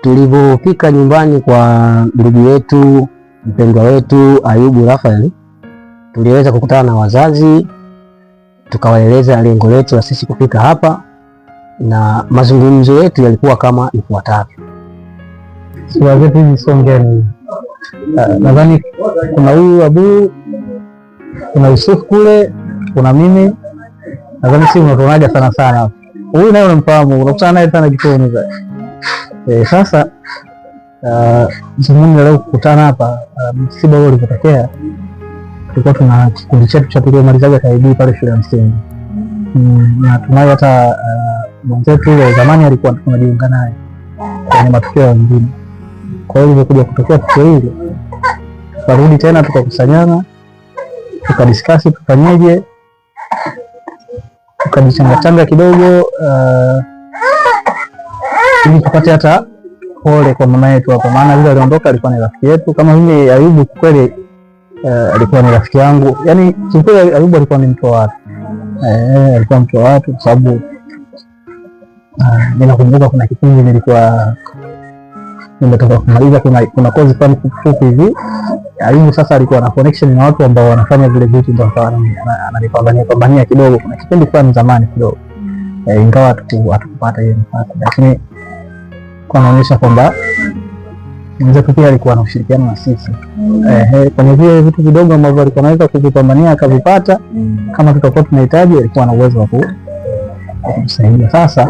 Tulipofika nyumbani kwa ndugu yetu mpendwa wetu Ayubu Raphael, tuliweza kukutana na wazazi, tukawaeleza lengo letu la sisi kufika hapa, na mazungumzo yetu yalikuwa kama ifuatavyo. Sura zetu hizi songeni. Nadhani kuna huyu Abu, kuna Yusuf kule, kuna mimi. Nadhani si unatuonaga sana sana. Huyu naye unamfahamu, unakutana naye sana jikoni sasa. Zungumza leo kukutana hapa, msiba ule ulipotokea, tulikuwa tuna kikundi chetu cha tuliomalizaga KID pale shule ya msingi. Na tunayo hata mwenzetu yule zamani alikuwa tunajiunga naye kwenye matukio mengine. Kwa hiyo ilikuja kutokea tukio hili, tukarudi tena tukakusanyana, tukadiskasi tufanyeje, tukajichanga kidogo ili tupate hata pole kwa mama yetu hapa, maana yule aliondoka alikuwa ni rafiki yetu. Kama mimi Ayubu kweli alikuwa ni rafiki yangu, yani kikweli Ayubu alikuwa ni mtu wa watu, alikuwa mtu wa watu, kwa sababu ninakumbuka kuna kipindi nilikuwa nimetoka kumaliza, kuna kozi fulani fupi hivi. Ayubu sasa alikuwa na connection na watu ambao wanafanya vile vitu, ndio akawa ananipambania kidogo. Kuna kipindi fulani zamani kidogo, ingawa hatukupata hiyo nafasi, lakini kwa naonyesha kwamba mwenzetu pia alikuwa na ushirikiano na sisi kwenye vile vitu vidogo ambavyo alikuwa anaweza kuvipambania akavipata. Kama tutakuwa tunahitaji, alikuwa na uwezo wa kusaidia. Sasa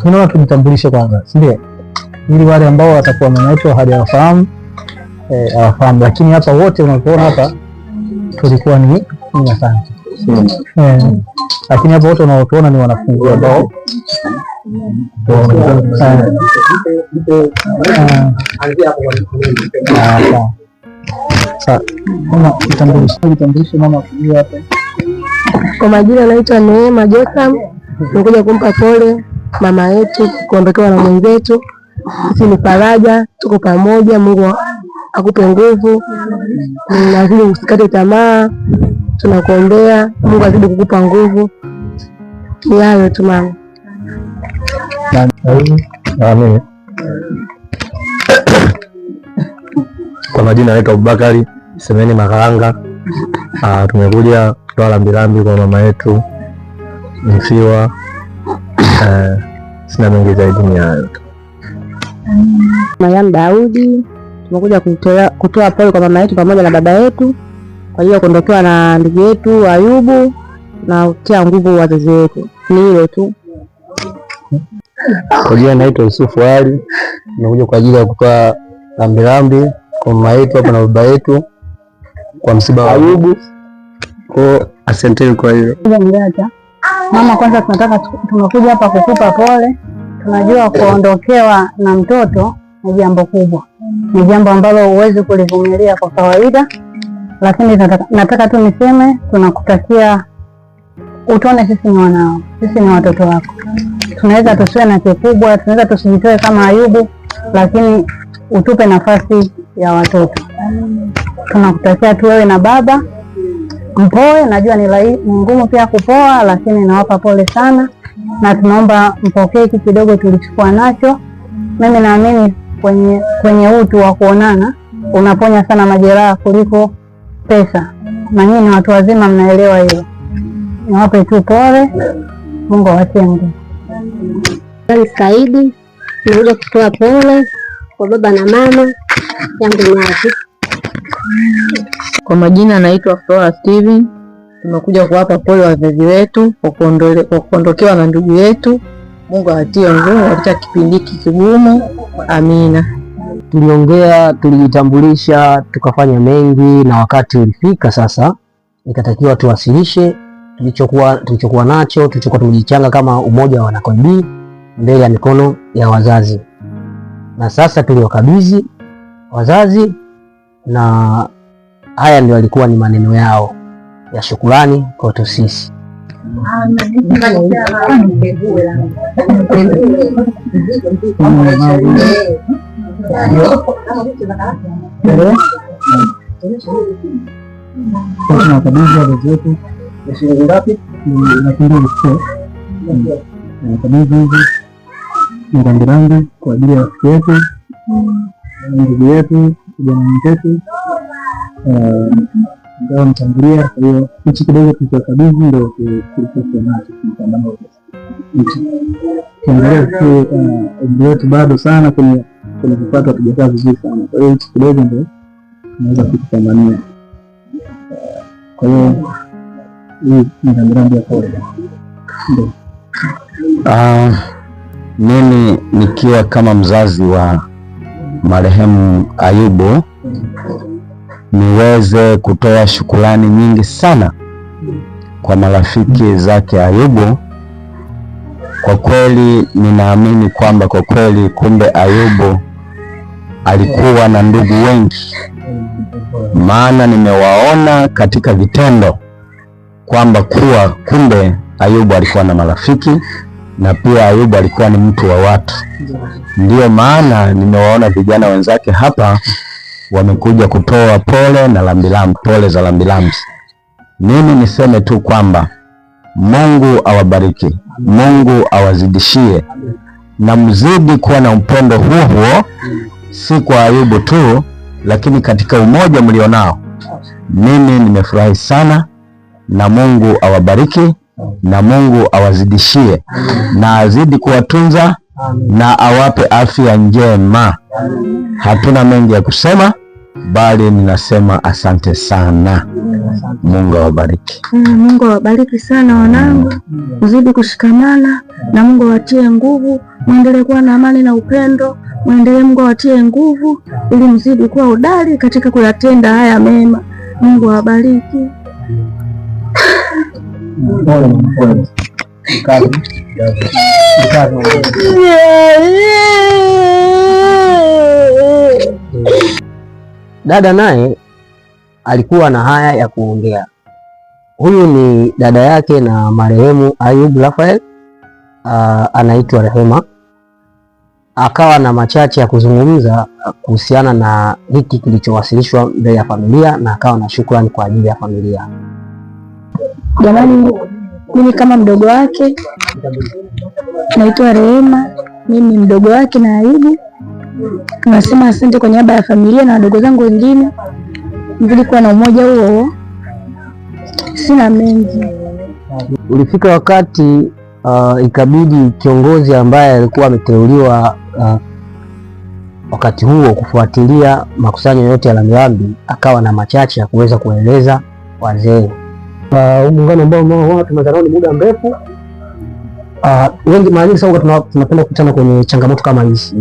naona tujitambulishe kwanza, si ndio? Ili wale ambao watakuwa mama yetu hawafahamu awafahamu, lakini hapa wote unapoona hapa tulikuwa ni asante. Lakini hapa wote unaotuona ni wanafunzi ambao kwa majina naitwa Neema Jotham. Nimekuja kumpa pole mama yetu kuondokewa na mwenzetu. Sisi ni faraja, tuko pamoja. Mungu akupe nguvu, nazidi usikate tamaa, tunakuombea. Mungu azidi kukupa nguvu. Ni hayo tu mama. Amen. Kwa majina naitwa Abubakari Semeni Makaranga. Tumekuja kutoa rambirambi kwa mama yetu mfiwa. Sina mengi zaidi ni hayo. Mariam Daudi, tumekuja kutoa pole kwa mama yetu pamoja na baba yetu kwa hiyo kuondokewa na ndugu yetu Ayubu, na kutia nguvu wazazi wetu. Ni hilo tu. Kwa jina naitwa Yusuf Ali, nimekuja kwa ajili ya kutoa rambirambi kwa mama yetu hapa na baba yetu kwa msiba wa Ayubu. Kwa asanteni kwa hiyo. Mama, kwanza tumekuja hapa kukupa pole. Tunajua kuondokewa na mtoto ni jambo kubwa, ni jambo ambalo huwezi kulivumilia kwa kawaida, lakini nataka tu niseme tunakutakia utone sisi ni wanao, sisi ni watoto wako. Tunaweza tusiwe na kikubwa, tunaweza tusijitoe kama Ayubu, lakini utupe nafasi ya watoto. Tunakutakia tu wewe na baba mpoe. Najua ni ngumu pia kupoa, lakini nawapa pole sana, na tunaomba mpokee hiki kidogo tulichukua nacho. Mimi naamini kwenye utu wa kuonana unaponya sana majeraha kuliko pesa, na nyinyi ni watu wazima, mnaelewa hilo. Niwape tu pole, Mungu awatie nguvu. Saidi, nimekuja kutoa pole kwa baba na mama yangu nyazi. Kwa majina naitwa Flora Steven. Tumekuja kuwapa pole wazazi wetu kwa kuondokewa na ndugu yetu. Mungu awatie nguvu katika kipindi hiki kigumu. Amina. Tuliongea, tulijitambulisha, tukafanya mengi, na wakati ulifika sasa ikatakiwa tuwasilishe tulichokuwa nacho, tulichokuwa tumejichanga kama umoja wa wanaKID mbele ya mikono ya wazazi. Na sasa tuliwakabidhi wazazi, na haya ndio yalikuwa ni maneno yao ya shukrani kwetu sisi. Tunakabidhi wazazi wetu shilingi ngapi? Nakabidhi hivi rambirambi kwa ajili ya rafiki yetu, ndugu yetu, kijana mwenzetu ndio mtangulia. Kwa hiyo hichi kidogo tulichokabidhi ndio tulichokuwa nacho kupambana kiangalia umri wetu bado sana kwenye vipato hatujakaa vizuri sana. Kwa hiyo hichi kidogo ndio tunaweza kukipambania. Kwa hiyo hii ni rambirambi ya pole. Mimi nikiwa kama mzazi wa marehemu Ayubu niweze kutoa shukrani nyingi sana kwa marafiki zake Ayubu. Kwa kweli ninaamini kwamba kwa kweli kumbe Ayubu alikuwa na ndugu wengi, maana nimewaona katika vitendo kwamba kumbe Ayubu alikuwa na marafiki na pia Ayubu alikuwa ni mtu wa watu. Ndiyo maana nimewaona vijana wenzake hapa wamekuja kutoa pole na rambirambi, pole za rambirambi. Mimi niseme tu kwamba Mungu awabariki, Mungu awazidishie na mzidi kuwa na upendo huo, si kwa Ayubu tu, lakini katika umoja mlionao. Mimi nimefurahi sana, na Mungu awabariki na Mungu awazidishie na azidi kuwatunza na awape afya njema. Hatuna mengi ya kusema, bali ninasema asante sana. Mungu awabariki. Mungu awabariki sana wanangu, mzidi kushikamana na Mungu awatie nguvu, muendelee kuwa na amani na upendo, muendelee, Mungu awatie nguvu ili mzidi kuwa hodari katika kuyatenda haya mema. Mungu awabariki. Dada naye alikuwa na haya ya kuongea. Huyu ni dada yake na marehemu Ayubu Raphael, anaitwa Rehema. Akawa na machache ya kuzungumza kuhusiana na hiki kilichowasilishwa mbele ya familia, na akawa na shukrani kwa ajili ya familia. Jamani, mimi kama mdogo wake naitwa Rehema, mimi mdogo wake na Ayubu. Tunasema asante kwa niaba ya familia na wadogo zangu wengine, mzidi kuwa na umoja huo. Sina mengi. Ulifika wakati ikabidi kiongozi ambaye alikuwa ameteuliwa wakati huo kufuatilia makusanyo yote ya rambirambi akawa na machache ya kuweza kueleza wazee. Muungano ambao tumezaliwa ni muda mrefu. Wengi mara nyingi sana tunapenda kukutana kwenye changamoto kama hizi.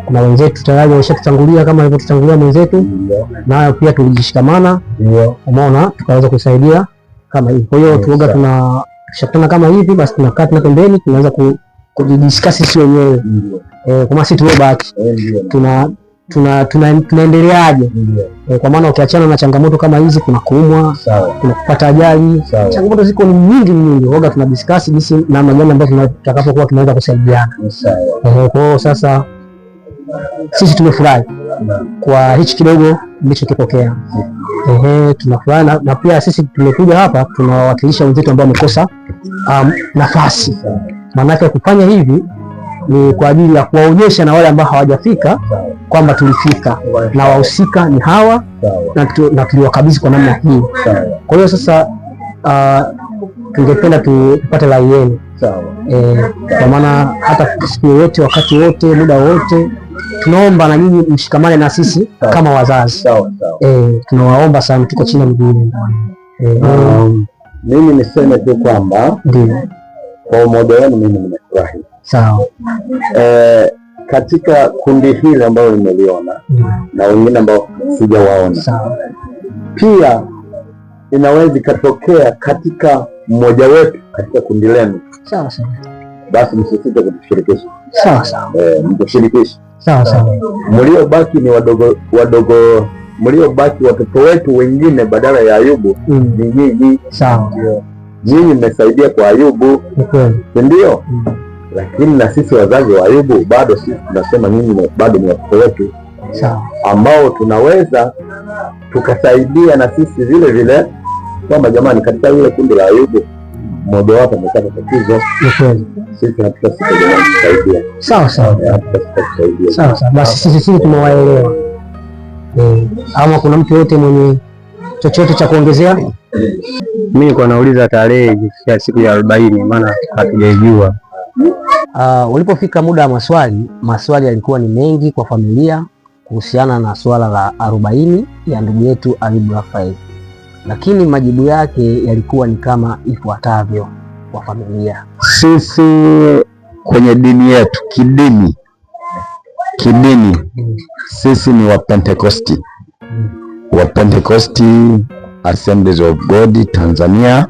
Kuna wenzetu tayari wameshatutangulia kama alivyotutangulia mwenzetu, nayo pia tulijishikamana, umeona, tukaweza kusaidia kama hivi. Kwa hiyo tuoga tunashakutana kama hivi, basi tunakaa tuna pembeni, tunaanza kujidiscuss sisi wenyewe kama sisi tuliobaki tunaendeleaje, kwa maana ukiachana na changamoto kama hizi, kuna kuumwa, kuna kupata ajali, changamoto ziko ni nyingi. Huaga tunadiscuss jinsi namna gani ambayo tutakapokuwa tunaweza kusaidiana. Kwa hiyo sasa sisi tumefurahi kwa hichi kidogo mlichokipokea. Tunafurahi na pia sisi tumekuja hapa tunawakilisha wenzetu ambao wamekosa nafasi. Maana yake kufanya hivi ni kwa ajili ya kuwaonyesha na wale ambao hawajafika kwamba tulifika na wahusika ni hawa na tuliwakabidhi kwa namna hii. Kwa hiyo sasa tungependa tupate rai yenu, kwa maana hata siku yoyote, wakati wote, muda wote, tunaomba na nyinyi mshikamane na sisi kama wazazi. Tunawaomba sana, tuko chini ya miguu. Mimi niseme tu kwamba kwa umoja wenu mimi nimefurahi. Sawa. Katika kundi hili ambalo nimeliona na wengine ambao sijawaona, pia inaweza ikatokea katika mmoja wetu katika kundi lenu. Sawa. Basi msisite kutushirikisha. Sawa. Mtushirikishe. Sawa. Mliobaki ni wadogo, mliobaki watoto wetu wengine badala ya Ayubu ni nyinyi. Sawa. Nyinyi mmesaidia kwa Ayubu, ndio? Lakini na sisi wazazi wa Ayubu bado sisi tunasema nyinyi bado ni watoto wetu, ambao tunaweza tukasaidia na sisi vile vile, kwamba jamani, katika ile kundi la Ayubu mmoja wapo amepata tatizo, sisi hatutasaidia kusaidia. Sawa sawa, sawa sawa. Basi sisi tumewaelewa. Ama kuna mtu yote mwenye chochote cha kuongezea? Mimi nilikuwa nauliza tarehe ya siku ya 40, maana hatujaijua. Ulipofika muda wa maswali yalikuwa ni mengi kwa familia kuhusiana na swala la 40 ya ndugu yetu Ayubu Raphael, lakini majibu yake yalikuwa ni kama ifuatavyo kwa familia. Sisi kwenye dini yetu, kidini sisi ni Wapentekosti, Wapentekosti Assemblies of God Tanzania.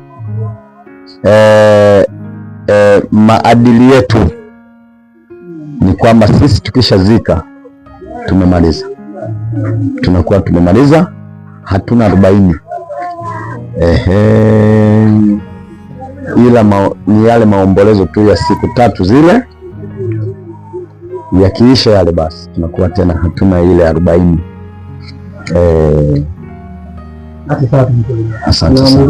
Maadili yetu ni kwamba sisi tukishazika tumemaliza, tunakuwa tumemaliza, hatuna 40. Ila ni yale maombolezo tu ya siku 3 zile, yakiisha yale basi tunakuwa tena hatuna ile 40. Asante sana.